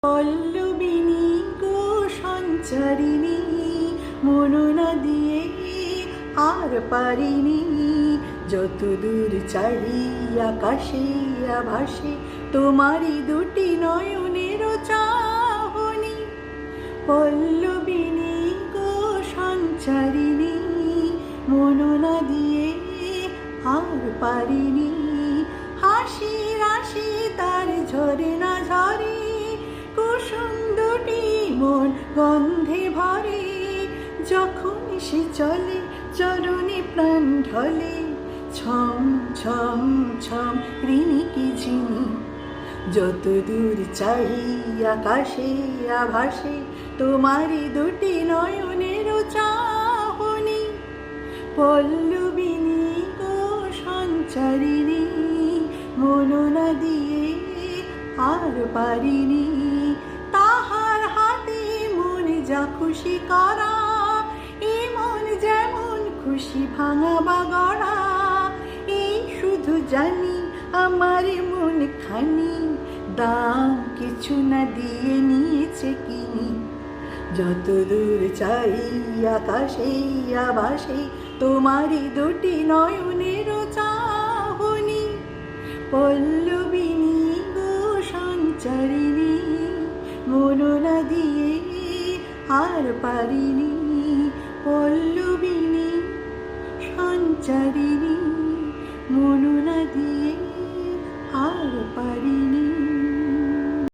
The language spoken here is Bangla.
পল্লবিনী গো সঞ্চারিণী, মননা দিয়ে আর পারিনি। যত দূর চাই আকাশে আভাসে তোমারই দুটি নয়নের চাহনি। পল্লবিনী গো সঞ্চারিণী, মননা দিয়ে আর পারিনি। হাসি রাশি তার ঝরে না ঝরে, কুসুম দুটি মন গন্ধে ভরে। যখন সে চলে চরণে প্রাণ ঢলে, ছম ছম ছম ঋণিকি ঝিনি। যত দূর চাই আকাশে আভাসে তোমারই দুটি নয়নের চাহনি। পল্লবিনী গো সঞ্চারিণী, মননা দিয়ে আর পারিনি। তাহার হাতে মন যা খুশি করা, এ মন যেমন খুশি ভাঙা বা গড়া। এই শুধু জানি আমার মন খানি, দাম কিছু না দিয়ে নিয়েছে কিনি। যত দূর চাই আকাশে আভাসে তোমারই দুটি নয়নের চাহনি। পল্লবিনী গো সঞ্চারিণী, মননা দিয়ে আর পারিনি। পল্লবিনী সঞ্চারিণী, মননা দিয়ে আর পারিনি।